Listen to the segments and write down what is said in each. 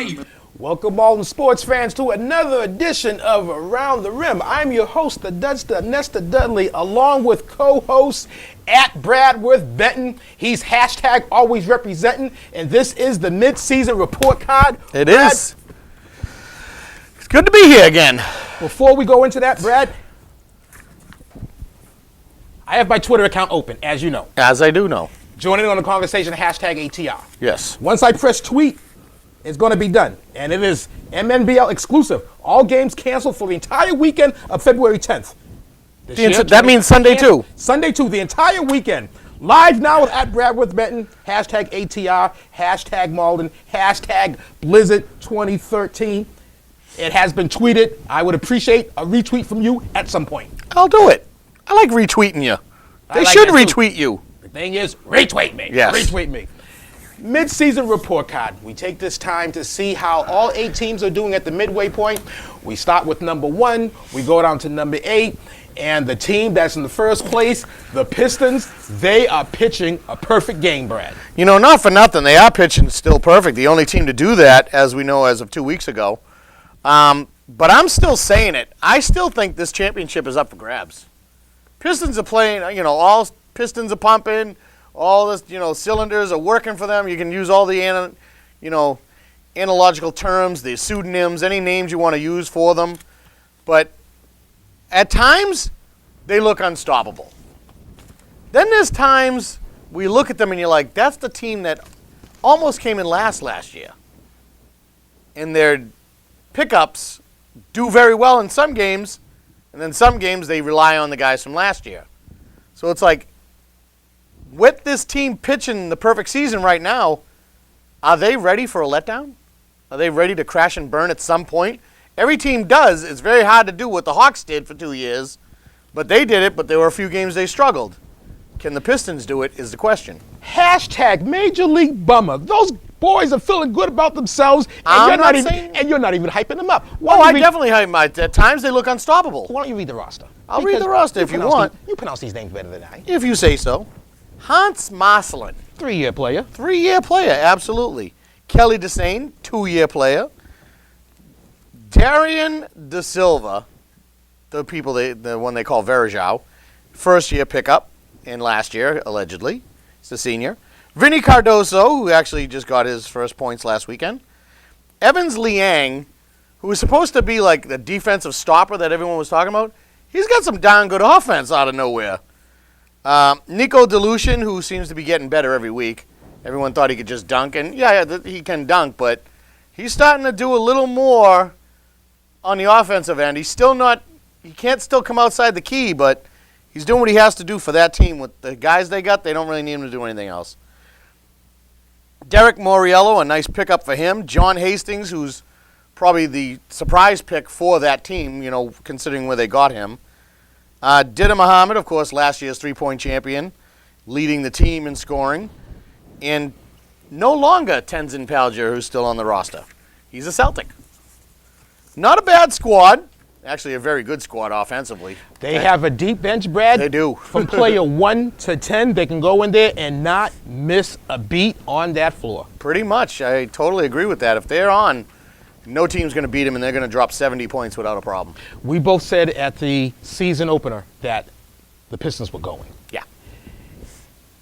right. Welcome all the sports fans to another edition of Around the Rim. I'm your host, the Dudster, Nesta Dudley, along with co-host at Bradworth Benton. He's hashtag always representing, and this is the mid-season report card. It is. It's good to be here again. Before we go into that, Brad, I have my Twitter account open, as you know. As I do know. Joining on the conversation, hashtag ATR. Yes. Once I press tweet, it's going to be done. And it is MNBL exclusive. All games canceled for the entire weekend of February 10th. That means Sunday too. Sunday too, the entire weekend. Live now with at Bradworth Benton, hashtag ATR, hashtag Malden, hashtag Blizzard 2013. It has been tweeted. I would appreciate a retweet from you at some point. I'll do it. I like retweeting you. They should retweet you. The thing is, retweet me. Yes. Retweet me. Mid-season report card. We take this time to see how all 8 teams are doing at the midway point. We start with number 1. We go down to number 8. And the team that's in the first place, the Pistons, they are pitching a perfect game, Brad. You know, not for nothing. They are pitching still perfect. The only team to do that, as we know as of 2 weeks ago. But I'm still saying it. I still think this championship is up for grabs. Pistons are playing, all pistons are pumping. All this, cylinders are working for them. You can use all the, analogical terms, the pseudonyms, any names you want to use for them. But at times, they look unstoppable. Then there's times we look at them and you're like, that's the team that almost came in last year. And their pickups do very well in some games, and then some games they rely on the guys from last year. So it's like, with this team pitching the perfect season right now, are they ready for a letdown? Are they ready to crash and burn at some point? Every team does. It's very hard to do what the Hawks did for 2 years, but they did it, but there were a few games they struggled. Can the Pistons do it is the question. Hashtag Major League Bummer. Those boys are feeling good about themselves, and you're not even hyping them up. I definitely hype them up. At times they look unstoppable. Why don't you read the roster? I'll read the roster if you want. You pronounce these names better than I. If you say so. Hans Marcelin. 3-year player. 3-year player, absolutely. Kelly DeSain, 2-year player. Darian De Silva, the one they call Verajao, 1st-year pickup in last year, allegedly. He's a senior. Vinny Cardoso, who actually just got his first points last weekend. Evans Liang, who was supposed to be like the defensive stopper that everyone was talking about. He's got some darn good offense out of nowhere. Nico Delusion, who seems to be getting better every week. Everyone thought he could just dunk, and he can dunk, but he's starting to do a little more on the offensive end. He can't still come outside the key, but he's doing what he has to do for that team. With the guys they got, they don't really need him to do anything else. Derek Moriello, a nice pickup for him. John Hastings, who's probably the surprise pick for that team, considering where they got him. Dida Muhammad, of course, last year's 3-point champion, leading the team in scoring. And no longer Tenzin Palger, who's still on the roster. He's a Celtic. Not a bad squad. Actually, a very good squad offensively. They have a deep bench, Brad. They do. From player 1 to 10, they can go in there and not miss a beat on that floor. Pretty much. I totally agree with that. If they're on, no team's going to beat them, and they're going to drop 70 points without a problem. We both said at the season opener that the Pistons were going. Yeah.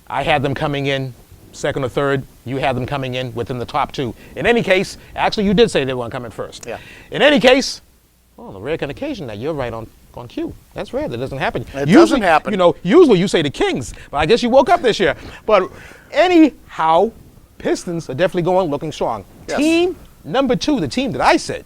I had them coming in second or third. You had them coming in within the top 2. In any case, actually, you did say they were going to come in first. Yeah. In any case, on the rare occasion that you're right on cue. That's rare. That doesn't happen. It doesn't happen. Usually you say the Kings, but I guess you woke up this year. But anyhow, Pistons are definitely looking strong. Yes. Team number 2, the team that I said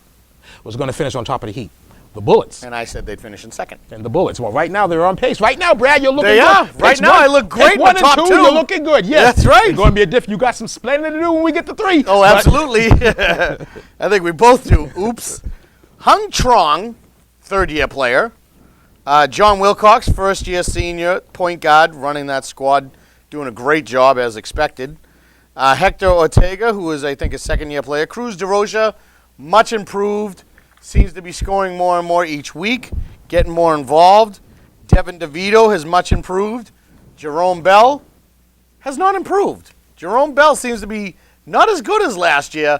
was going to finish on top of the heat, the Bullets. And I said they'd finish in second. And the Bullets. Well, right now they're on pace. Right now, Brad, you're looking good. They are. Right Right now, I look great in the top 2. You're looking good. Yes. That's right. It's going to be a diff. You got some splendid to do when we get to 3. Oh, absolutely. I think we both do. Oops. Hung Trong, 3rd-year player. John Wilcox, 1st-year senior point guard, running that squad, doing a great job as expected. Hector Ortega, who is, I think, a 2nd-year player. Cruz DeRocha, much improved. Seems to be scoring more and more each week, getting more involved. Devin DeVito has much improved. Jerome Bell has not improved. Jerome Bell seems to be not as good as last year,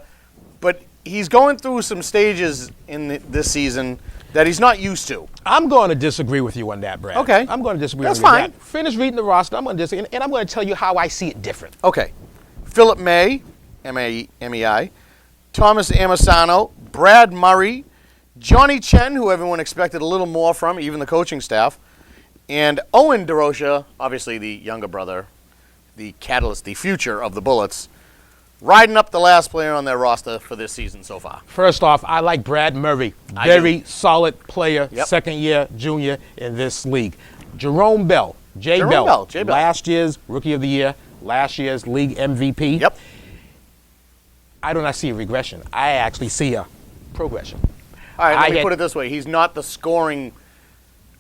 but he's going through some stages in this season that he's not used to. I'm going to disagree with you on that, Brad. Okay. I'm going to disagree That's with you on fine. that. Finish reading the roster. I'm going to disagree, and I'm going to tell you how I see it different. Okay. Philip May, M-A-M-E-I, Thomas Amasano, Brad Murray, Johnny Chen, who everyone expected a little more from, even the coaching staff, and Owen DeRocha, obviously the younger brother, the catalyst, the future of the Bullets, riding up the last player on their roster for this season so far. First off, I like Brad Murray. I Very do. solid player, Yep. second year junior in this league. Jerome Bell, J. Jerome Bell, Bell, J. Bell. last year's Rookie of the Year, last year's league MVP. Yep. I do not see a regression. I actually see a progression. All right, let me had- put it this way. He's not the scoring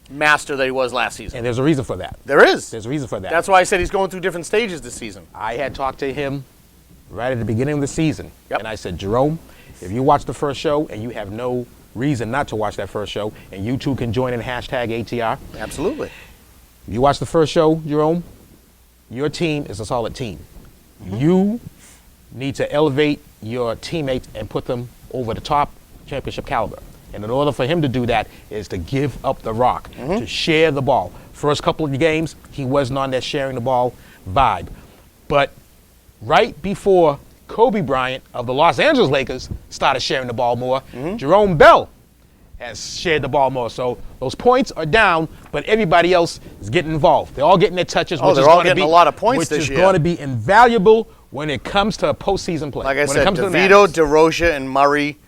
master that he was last season. And there's a reason for that. There is. There's a reason for that. That's why I said he's going through different stages this season. I had talked to him right at the beginning of the season. Yep. And I said, Jerome, if you watch the first show and you have no reason not to watch that first show, and you too can join in hashtag ATR. Absolutely. If you watch the first show, Jerome, your team is a solid team. You need to elevate your teammates and put them over the top championship caliber. And in order for him to do that is to give up the rock, to share the ball. First couple of games, he wasn't on that sharing the ball vibe. But right before Kobe Bryant of the Los Angeles Lakers started sharing the ball more, Jerome Bell has shared the ball more. So those points are down, but everybody else is getting involved. They're all getting their touches, Oh, which they're is all going to getting be a lot of points which this is year. going to be invaluable when it comes to postseason play. Like I when said, it comes to the DeVito, madness. DeRocha, and Murray,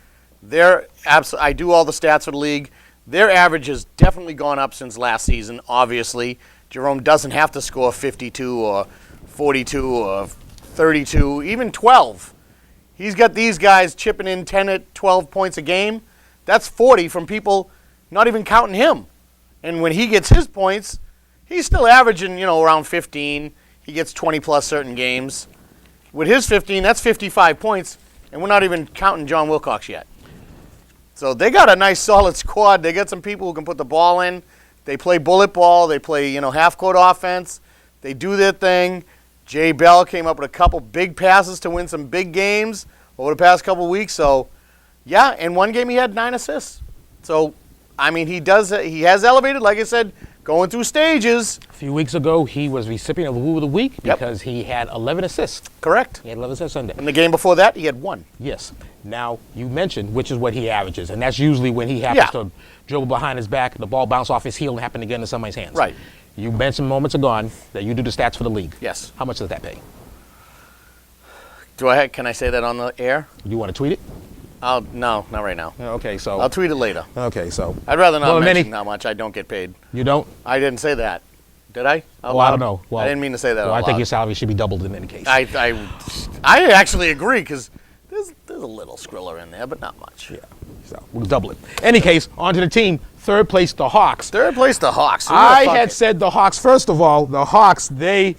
I do all the stats for the league. Their average has definitely gone up since last season, obviously. Jerome doesn't have to score 52 or 42 or 32, even 12. He's got these guys chipping in 10 to 12 points a game. That's 40 from people not even counting him. And when he gets his points, he's still averaging, around 15. He gets 20-plus certain games. With his 15, that's 55 points, and we're not even counting John Wilcox yet. So they got a nice, solid squad. They got some people who can put the ball in. They play bullet ball. They play, half-court offense. They do their thing. Jay Bell came up with a couple big passes to win some big games over the past couple weeks. So, yeah, in one game he had 9 assists. So, he has elevated, like I said, going through stages. A few weeks ago, he was recipient of the Woo of the Week Yep. because he had 11 assists. Correct. He had 11 assists Sunday. In the game before that, he had 1. Yes. Now, you mentioned which is what he averages, and that's usually when he happens Yeah. to dribble behind his back, the ball bounce off his heel and happen to get into somebody's hands. Right. You mentioned moments ago that you do the stats for the league. Yes. How much does that pay? Can I say that on the air? You want to tweet it? No, not right now. Okay, so. I'll tweet it later. Okay, so. I'd rather not Well, mention how much I don't get paid. You don't? I didn't say that. Did I? Out Well, I loud? don't know. Well, I didn't mean to say that Well, out I think loud. your salary should be doubled in any case. I actually agree because there's a little Skriller in there, but not much. Yeah. So we'll double it. Any case, on to the team. Third place, the Hawks. Third place, the Hawks. Who I the fuck had it? said the Hawks. First of all, the Hawks, they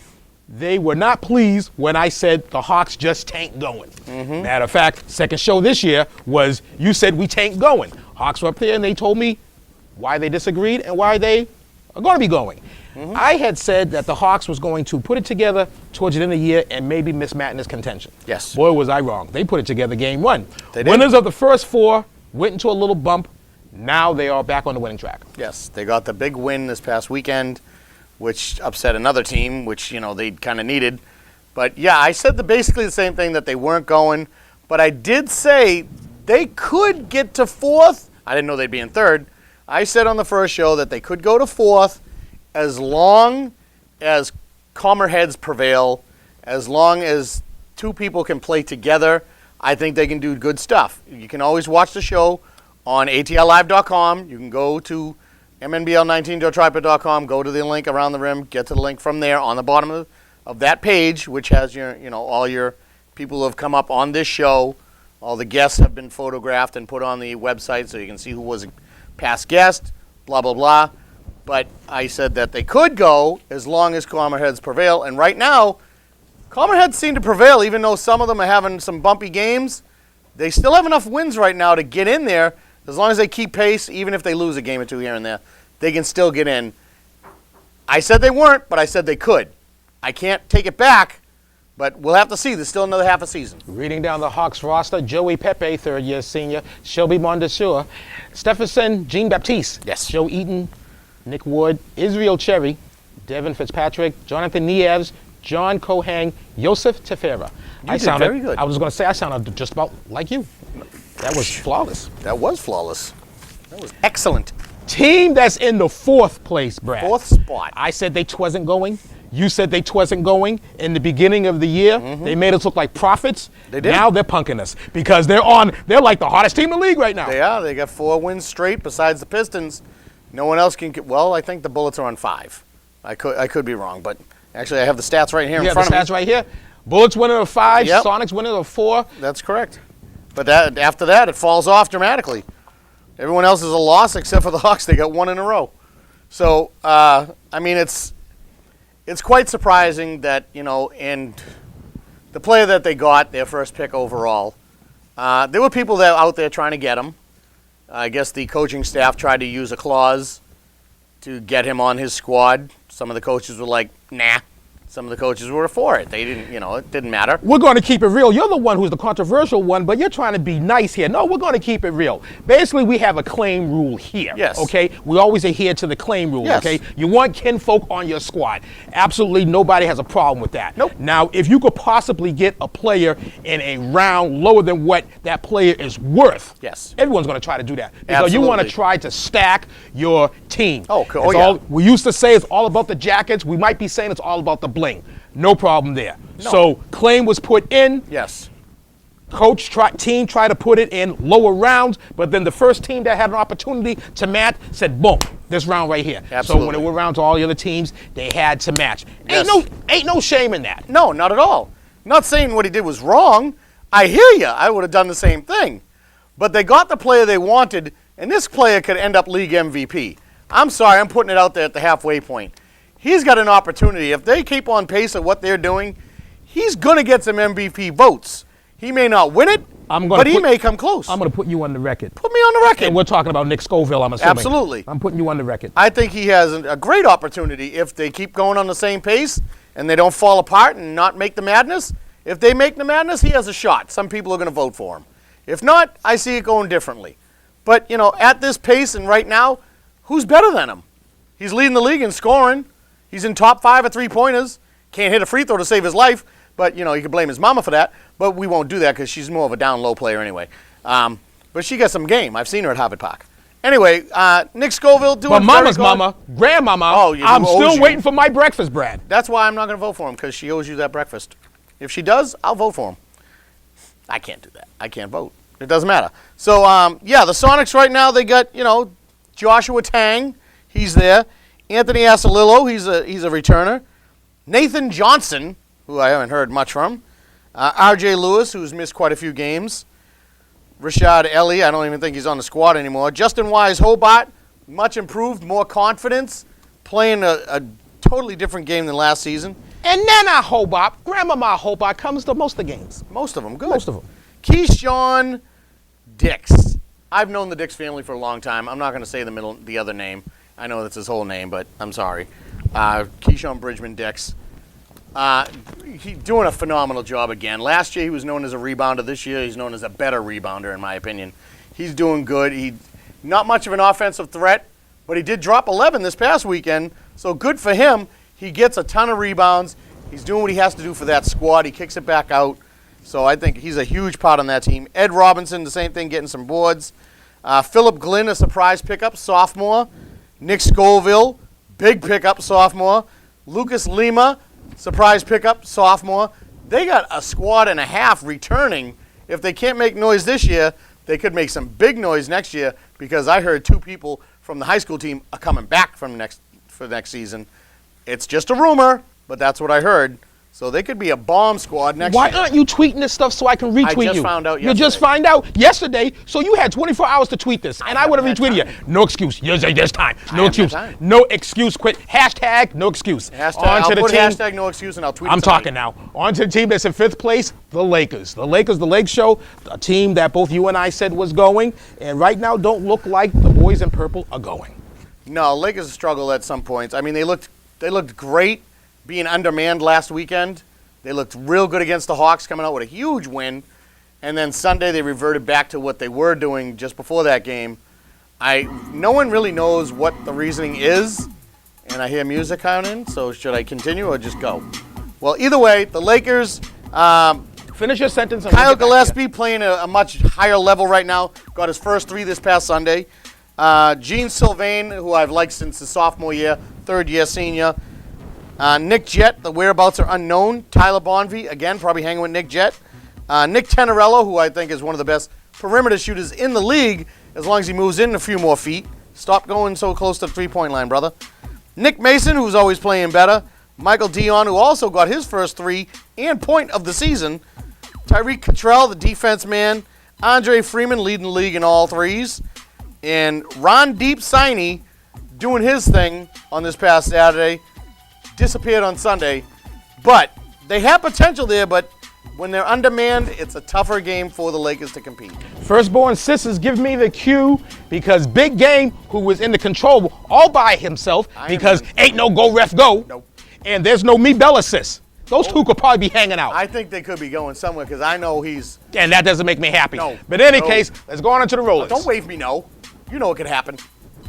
were not pleased when I said the Hawks just tanked going. Matter of fact, second show this year was you said we tanked going. Hawks were up there and they told me why they disagreed and why they are going to be going. I had said that the Hawks was going to put it together towards the end of the year and maybe miss Madness contention. Yes. Boy, was I wrong. They put it together game one. They did. Winners of the first 4 went into a little bump. Now they are back on the winning track. Yes, they got the big win this past weekend, which upset another team, which they kind of needed. But yeah, I said basically the same thing, that they weren't going. But I did say they could get to 4th. I didn't know they'd be in 3rd. I said on the first show that they could go to 4th as long as calmer heads prevail, as long as 2 people can play together. I think they can do good stuff. You can always watch the show on atllive.com. You can go to mnbl19.tripod.com, go to the link around the rim, get to the link from there on the bottom of that page, which has all your people who have come up on this show. All the guests have been photographed and put on the website so you can see who was a past guest, blah, blah, blah. But I said that they could go as long as calmer heads prevail. And right now, calmer heads seem to prevail, even though some of them are having some bumpy games. They still have enough wins right now to get in there. As long as they keep pace, even if they lose a game or 2 here and there, they can still get in. I said they weren't, but I said they could. I can't take it back, But we'll have to see. There's still another half a season. Reading down the Hawks roster, Joey Pepe, third-year senior, Shelby Mondesur, Stephenson, Jean-Baptiste, Yes. Joe Eaton, Nick Wood, Israel Cherry, Devin Fitzpatrick, Jonathan Nieves, John Cohang, Yosef Tefera. Very good. I was going to say I sounded just about like you. That was flawless. That was flawless. That was excellent. Team that's in the fourth place, Brad. Fourth spot. I said they wasn't going. You said they wasn't going. In the beginning of the year, they made us look like prophets. They did. Now they're punking us because they're like the hottest team in the league right now. They are. They got 4 wins straight besides the Pistons. No one else can. Well, I think the Bullets are on 5. I could be wrong, but actually I have the stats right here in front of me. You have the stats right here. Bullets winning of 5, Yep. Sonics winning of 4. That's correct. But after that, it falls off dramatically. Everyone else is a loss except for the Hawks. They got 1 in a row. So, I mean, it's quite surprising that, and the player that they got, their first pick overall, there were people that out there trying to get him. I guess the coaching staff tried to use a clause to get him on his squad. Some of the coaches were like, nah. Some of the coaches were for it. They didn't, it didn't matter. We're going to keep it real. You're the one who's the controversial one, but you're trying to be nice here. No, we're going to keep it real. Basically, we have a claim rule here. Yes. Okay? We always adhere to the claim rule. Yes. Okay? You want kinfolk on your squad. Absolutely nobody has a problem with that. Nope. Now, if you could possibly get a player in a round lower than what that player is worth, Yes. everyone's going to try to do that. Because you want to Absolutely. try to stack your team. Oh, yeah. We used to say it's all about the jackets. We might be saying it's all about the bling. No problem there. No. So claim was put in. Yes. Team tried to put it in lower rounds, but then the first team that had an opportunity to match said, boom, this round right here. Absolutely. So when it went around to all the other teams, they had to match. Yes. Ain't no shame in that. No, not at all. Not saying what he did was wrong. I hear you. I would have done the same thing. But they got the player they wanted, and this player could end up league MVP. I'm sorry, I'm putting it out there at the halfway point. He's got an opportunity. If they keep on pace at what they're doing, he's going to get some MVP votes. He may not win it, but he may come close. I'm going to put you on the record. Put me on the record. And we're talking about Nick Scoville, I'm assuming. Absolutely. I'm putting you on the record. I think he has a great opportunity if they keep going on the same pace and they don't fall apart and not make the madness. If they make the madness, he has a shot. Some people are going to vote for him. If not, I see it going differently. But, at this pace and right now, who's better than him? He's leading the league in scoring. He's in top 5 at three-pointers. Can't hit a free throw to save his life, but, you can blame his mama for that. But we won't do that because she's more of a down-low player anyway. But she got some game. I've seen her at Harvard Park. Anyway, Nick Scoville doing But mama's very good. mama, grandmama, Oh, I'm owes still you. waiting for my breakfast, Brad. That's why I'm not going to vote for him, because she owes you that breakfast. If she does, I'll vote for him. I can't do that. I can't vote. It doesn't matter. So, the Sonics right now, they got, Joshua Tang. He's there. Anthony Asalillo, he's a returner. Nathan Johnson, who I haven't heard much from. R.J. Lewis, who's missed quite a few games. Rashad Ellie, I don't even think he's on the squad anymore. Justin Wise Hobart, much improved, more confidence, playing a totally different game than last season. And Nana Hobart, Grandmama Hobart comes to most of the games. Most of them, good. Most of them. Keyshawn Dix. I've known the Dix family for a long time. I'm not going to say the other name. I know that's his whole name, but I'm sorry. Keyshawn Bridgman Dix. He's doing a phenomenal job again. Last year he was known as a rebounder. This year he's known as a better rebounder, in my opinion. He's doing good. He not much of an offensive threat, but he did drop 11 this past weekend, so good for him. He gets a ton of rebounds. He's doing what he has to do for that squad. He kicks it back out. So I think he's a huge part on that team. Ed Robinson, the same thing, getting some boards. Philip Glynn, a surprise pickup, sophomore. Nick Scoville, big pickup, sophomore. Lucas Lima, surprise pickup, sophomore. They got a squad and a half returning. If they can't make noise this year, they could make some big noise next year, because I heard 2 people from the high school team are coming back for next season. It's just a rumor, but that's what I heard. So they could be a bomb squad next year. Why aren't you tweeting this stuff so I can retweet you? I just found out You just yesterday. find out yesterday, so you had 24 hours to tweet this, and I would have haven't retweeted you. had No excuse. You say this time. No haven't excuse. had time. No excuse. Quit. Hashtag no excuse. I'll put hashtag no excuse and I'll tweet I'm it tonight. talking now. On to the team that's in 5th place, the Lakers. The Lakers, the Lake Show, a team that both you and I said was going, and right now don't look like the boys in purple are going. No, Lakers struggled at some points. I mean, they looked great being undermanned last weekend. They looked real good against the Hawks, coming out with a huge win. And then Sunday they reverted back to what they were doing just before that game. No one really knows what the reasoning is, and I hear music coming in, so should I continue or just go? Well, either way, the Lakers, Finish your sentence. And Kyle we'll get back to you. Gillespie playing a much higher level right now, got his first 3 this past Sunday. Gene Sylvain, who I've liked since his sophomore year, third-year senior. Nick Jett, the whereabouts are unknown. Tyler Bonvie, again, probably hanging with Nick Jett. Nick Tenorello, who I think is one of the best perimeter shooters in the league, as long as he moves in a few more feet. Stop going so close to the three-point line, brother. Nick Mason, who's always playing better. Michael Dion, who also got his first 3 and point of the season. Tyreek Cottrell, the defense man. Andre Freeman leading the league in all threes. And Ron Deep Siney doing his thing on this past Saturday. Disappeared on Sunday. But they have potential there, but when they're undermanned, it's a tougher game for the Lakers to compete. Firstborn sisters, give me the cue because Big Game, who was in the control all by himself, because ain't no go ref go, Nope. and there's no me Bell assist. Those two could probably be hanging out, I think they could be going somewhere because I know he's... and that doesn't make me happy. No. But in any No. case, let's go on to the Rollins. Don't wave me no. You know what could happen.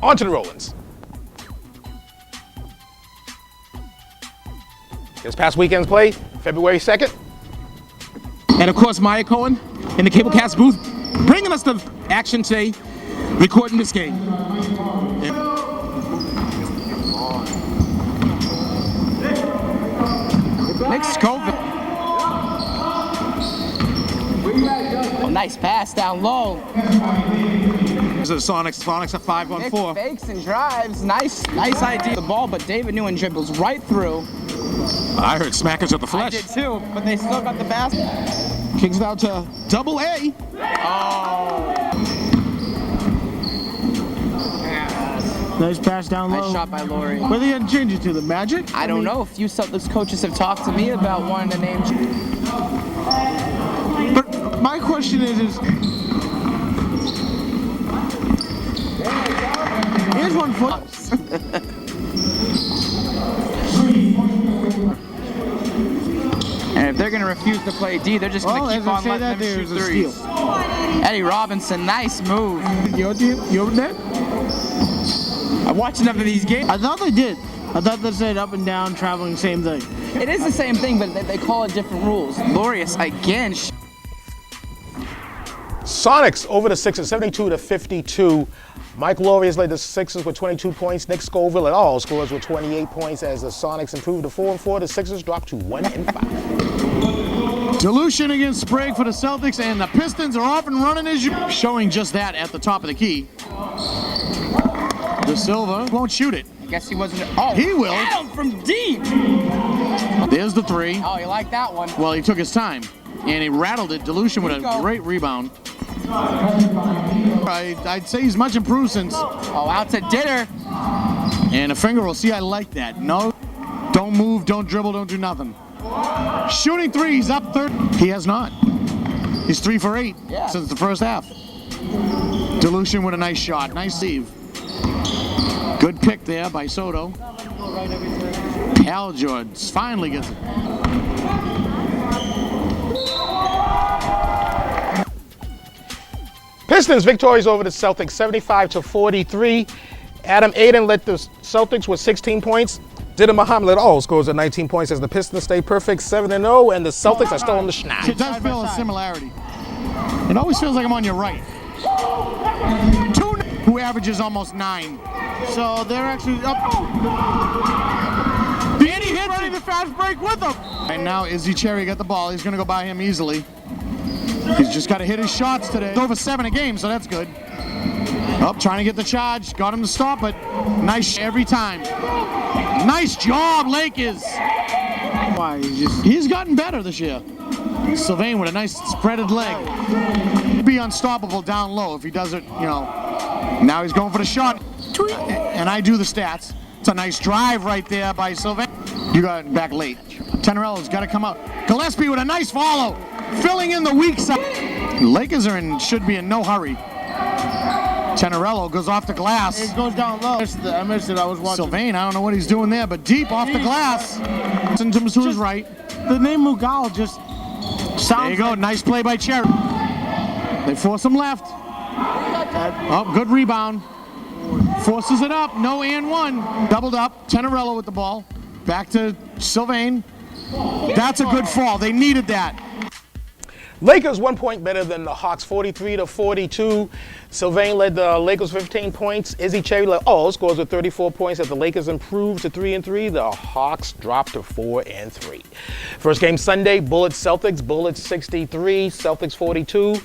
On to the Rollins. This past weekend's play, February 2nd. And of course, Maya Cohen in the Cablecast booth, bringing us the action today, recording this game. Nick Scoville. Oh, nice pass down low. This is Sonics. Sonics at 5 on Nick 4. fakes and drives. Nice idea. The ball, but David Newman dribbles right through. I heard smackers of the I flesh. did too, but they still got the basket. Kicks it out to Double A. Nice pass down low. Nice shot by Laurie. Where they gonna change it to? The Magic? I don't know. A few Celtics coaches have talked to me about wanting to name. But my question is here's one foot. And if they're going to refuse to play D, they're just going to keep on letting them shoot threes. Eddie Robinson, nice move. Your team? Your net? I watched enough of these games. I thought they did. I thought they said up and down, traveling, same thing. It is the same thing, but they call it different rules. Glorious again. Sonics over the Sixers, 72-52. Mike Laurie has led the Sixers with 22 points. Nick Scoville at all scores with 28 points as the Sonics improved to 4-4. The Sixers dropped to 1-5. Dilution against Sprague for the Celtics, and the Pistons are off and running as you. Showing just that at the top of the key. De Silva won't shoot it. I guess he wasn't. Oh, He will. Adam from deep. There's the 3. Oh, you like that one? Well, he took his time, and he rattled it. Dilution with a Nico. great rebound. I'd say he's much improved since. Oh, out to dinner. And a finger will see. I like that. No, don't move, don't dribble, don't do nothing. Shooting 3, he's up 3rd. He has not. He's 3 for 8 since the first half. Dilution with a nice shot. Nice save. Good pick there by Soto. Hal George finally gets it. Pistons victorious over the Celtics, 75-43. Adam Aiden led the Celtics with 16 points. Diddy Muhammad all scores at 19 points as the Pistons stay perfect, 7-0, and the Celtics are still on the schneid. It does feel a similarity. It always feels like I'm on your right. 2 who averages almost 9. So they're actually up. And he hits running the fast break with him. And now Izzy Cherry got the ball. He's going to go by him easily. He's just got to hit his shots today. He's over 7 a game, so that's good. Up, trying to get the charge. Got him to stop it. Nice every time. Nice job, Lakers. Why? He's gotten better this year. Sylvain with a nice spreaded leg. Be unstoppable down low if he does it, you know. Now he's going for the shot. And I do the stats. It's a nice drive right there by Sylvain. You got it back late. Tenorello's got to come out. Gillespie with a nice follow. Filling in the weak side. Lakers should be in no hurry. Tenorello goes off the glass. It goes down low. I missed it. I was watching. Sylvain, I don't know what he's doing there, but deep off the glass. To his right. the name Mughal just sounds. There you go. Like Nice play by Cherry. They force him left. Oh, good rebound. Forces it up. No and one. Doubled up. Tenorello with the ball. Back to Sylvain. That's a good fall. They needed that. Lakers 1 point better than the Hawks, 43-42. Sylvain led the Lakers 15 points. Izzy Cherry led all scores with 34 points as the Lakers improved to 3-3. The Hawks dropped to 4-3. First game Sunday, Bullets Celtics. Bullets 63, Celtics 42.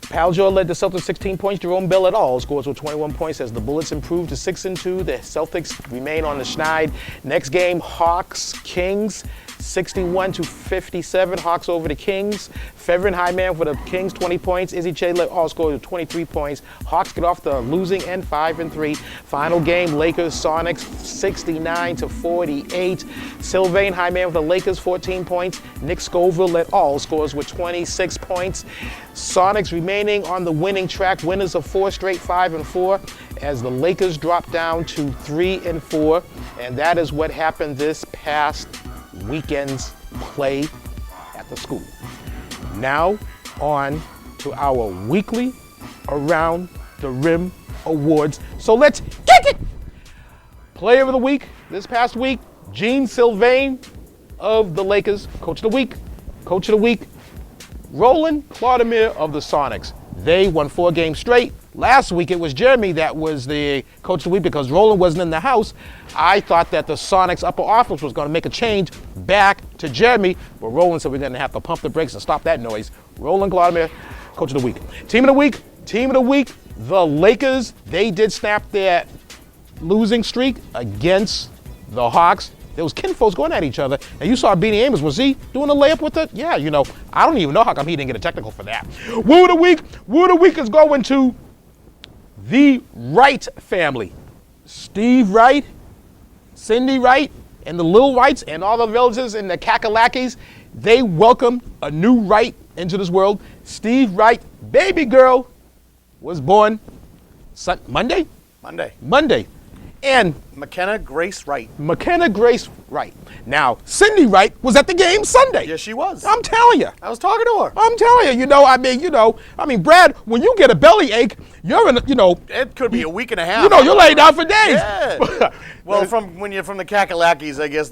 Pal George led the Celtics 16 points. Jerome Bell et al. Scores with 21 points as the Bullets improved to 6-2. The Celtics remain on the schneid. Next game, Hawks Kings 61-57. Hawks over the Kings. Fevrin Highman for the Kings 20 points. Izzy Che led all scores with 23 points. Hawks get off the losing end 5-3. Final game, Lakers Sonics 69-48. Sylvain Highman for the Lakers 14 points. Nick Scoville led all scores with 26 points. Sonics remaining on the winning track, winners of 4 straight 5-4 as the Lakers drop down to 3-4, and that is what happened this past weekend's play at the school. Now on to our weekly Around the Rim Awards. So let's kick it! Player of the week this past week, Gene Sylvain of the Lakers. Coach of the week, Roland Clodomir of the Sonics. They won 4 games straight. Last week it was Jeremy that was the coach of the week because Roland wasn't in the house. I thought that the Sonics upper office was going to make a change back to Jeremy, but Roland said we're going to have to pump the brakes and stop that noise. Roland Clodomir, coach of the week. Team of the week, the Lakers. They did snap their losing streak against the Hawks. There was kinfolks going at each other, and you saw Beanie Amos. Was he doing a layup with it? Yeah, you know, I don't even know how come he didn't get a technical for that. Woo of the week is going to the Wright family. Steve Wright, Cindy Wright, and the Lil Wrights, and all the relatives and the Kakalakis. They welcomed a new Wright into this world. Steve Wright, baby girl, was born Monday. And McKenna Grace Wright. Now, Cindy Wright was at the game Sunday. Yes, she was. I'm telling you. I was talking to her. I'm telling you. Brad, when you get a belly ache, you're in, It could be a week and a half. You're laid out for days. Yeah. Well, when you're from the Kakalakis, I guess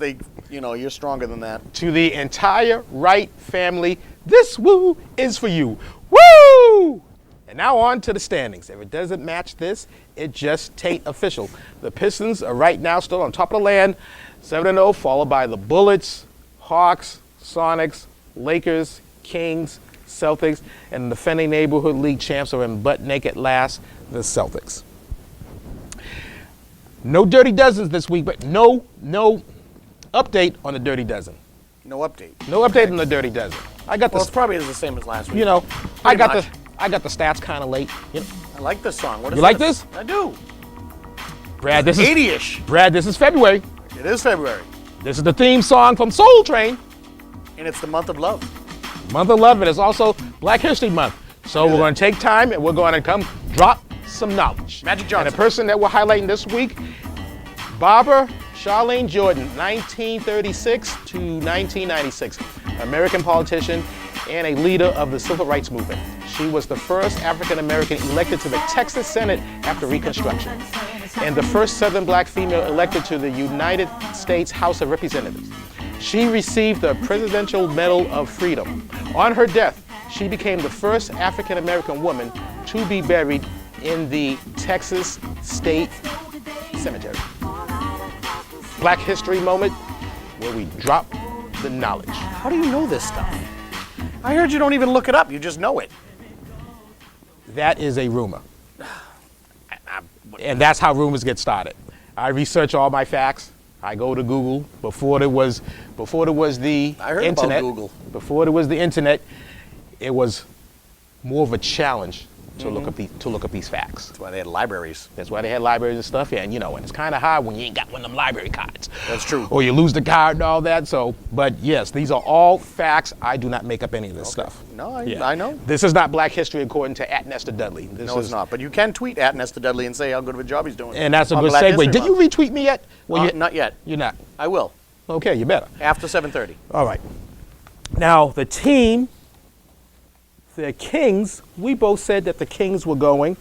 you're stronger than that. To the entire Wright family, this woo is for you. Woo! And now on to the standings. If it doesn't match this, it just tain't official. The Pistons are right now still on top of the land, 7-0, followed by the Bullets, Hawks, Sonics, Lakers, Kings, Celtics, and the defending neighborhood league champs are in butt naked last, the Celtics. No Dirty Dozens this week, but no update on the Dirty Dozen. No update. No update on the Dirty Dozen. It's probably the same as last week. I got the stats kind of late. I like this song. What is You like this? I do. Brad, this is 80-ish. Brad, this is February. It is February. This is the theme song from Soul Train. And it's the month of love. Month of Love, and it's also Black History Month. So we're going to take time and we're going to come drop some knowledge. Magic Johnson. And the person that we're highlighting this week, Barbara Charlene Jordan, 1936 to 1996, American politician and a leader of the Civil Rights Movement. She was the first African American elected to the Texas Senate after Reconstruction, and the first Southern black female elected to the United States House of Representatives. She received the Presidential Medal of Freedom. On her death, she became the first African American woman to be buried in the Texas State Cemetery. Black History Moment, where we drop the knowledge. How do you know this stuff? I heard you don't even look it up. You just know it. That is a rumor. And that's how rumors get started. I research all my facts. I go to Google. Before there was the I heard internet. about Google. Before there was the internet, it was more of a challenge to look up these facts. That's why they had libraries. That's why they had libraries and stuff. And and it's kind of hard when you ain't got one of them library cards. That's true. Or you lose the card and all that. So, but yes, these are all facts. I do not make up any of this stuff. No, I know. This is not Black History according to @Nestor Dudley. No, it's not. But you can tweet @Nestor Dudley and say how good of a job he's doing. And that's a on good Black segue. History Did you Month. retweet me yet? Not yet. You're not. I will. Okay, you better. After 7:30. All right. Now, the team, the Kings, we both said that the Kings were going.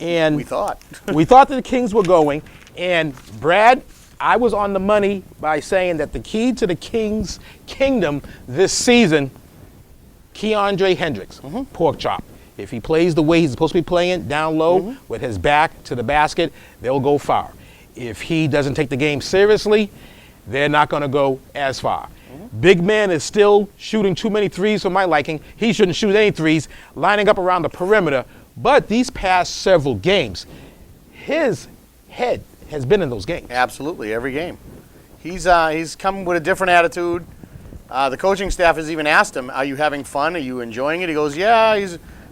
And We thought. we thought that the Kings were going. And Brad, I was on the money by saying that the key to the Kings' kingdom this season, Keandre Hendricks, pork chop. If he plays the way he's supposed to be playing, down low, with his back to the basket, they'll go far. If he doesn't take the game seriously, they're not going to go as far. Big man is still shooting too many threes for my liking. He shouldn't shoot any threes, lining up around the perimeter. But these past several games, his head has been in those games. Absolutely, every game. He's come with a different attitude. The coaching staff has even asked him, "Are you having fun? Are you enjoying it?" He goes, "Yeah,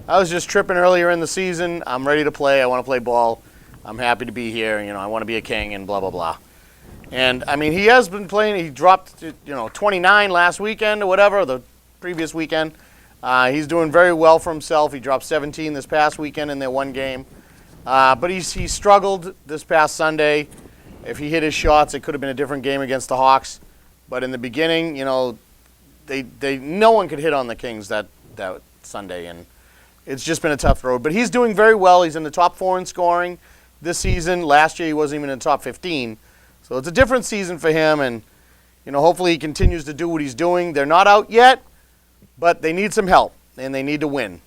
I was just tripping earlier in the season. I'm ready to play. I want to play ball. I'm happy to be here. I want to be a king and blah, blah, blah." And, I mean, he has been playing. He dropped, 29 last weekend or whatever, the previous weekend. He's doing very well for himself. He dropped 17 this past weekend in their one game. But he struggled this past Sunday. If he hit his shots, it could have been a different game against the Hawks. But in the beginning, no one could hit on the Kings that Sunday, and it's just been a tough road. But he's doing very well. He's in the top 4 in scoring this season. Last year, he wasn't even in the top 15. So it's a different season for him, and hopefully he continues to do what he's doing. They're not out yet, but they need some help, and they need to win.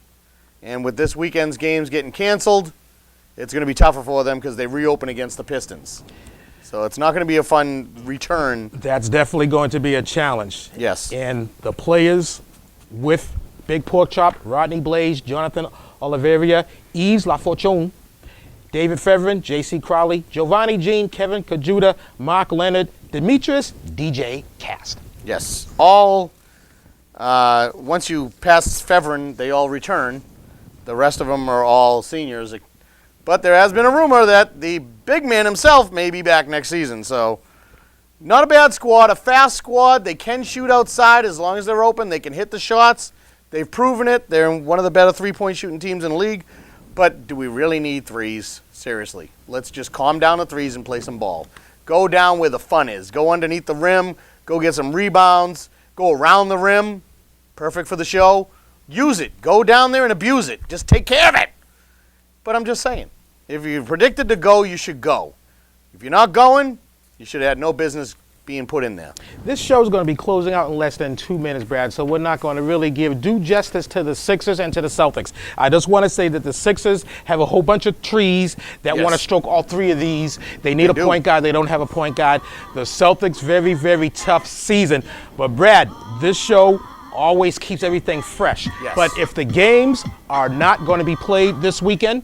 And with this weekend's games getting canceled, it's going to be tougher for them because they reopen against the Pistons. So it's not going to be a fun return. That's definitely going to be a challenge. Yes. And the players with Big Pork Chop, Rodney Blaze, Jonathan Oliveira, Yves Lafortune, David Feverin, J.C. Crowley, Giovanni Jean, Kevin Kajuda, Mark Leonard, Demetrius, DJ Cast. Yes. All, once you pass Feverin, they all return. The rest of them are all seniors. But there has been a rumor that the big man himself may be back next season. So not a bad squad, a fast squad. They can shoot outside as long as they're open. They can hit the shots. They've proven it. They're one of the better three-point shooting teams in the league. But do we really need threes? Seriously. Let's just calm down the threes and play some ball. Go down where the fun is. Go underneath the rim. Go get some rebounds. Go around the rim. Perfect for the show. Use it. Go down there and abuse it. Just take care of it. But I'm just saying, if you predicted to go, you should go. If you're not going, you should have had no business being put in there. This show is going to be closing out in less than 2 minutes, Brad, so we're not going to really give due justice to the Sixers and to the Celtics. I just want to say that the Sixers have a whole bunch of trees that want to stroke all three of these. They need a point guard. They don't have a point guard. The Celtics, very, very tough season. But, Brad, this show always keeps everything fresh. Yes. But if the games are not going to be played this weekend,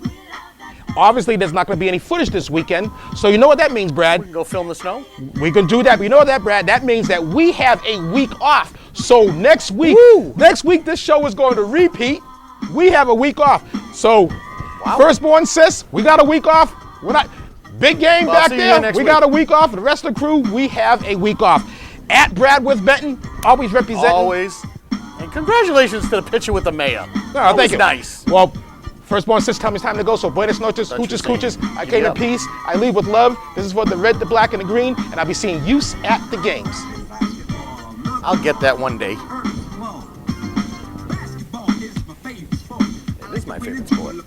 obviously there's not going to be any footage this weekend. So you know what that means, Brad? We can go film the snow. We can do that. But you know what that, Brad? That means that we have a week off. So next week, this show is going to repeat. We have a week off. So firstborn sis, we got a week off. We're not big game back there. We got a week off. The rest of the crew, we have a week off. At Bradworth Benton, always representing. Always. And congratulations to the pitcher with the mayor. No, thank you. Nice. Well, firstborn sis, tell me it's time to go. So buenas noches, hooches, cooches. I came in peace. I leave with love. This is for the red, the black, and the green. And I'll be seeing you at the games. I'll get that one day. It is my favorite sport.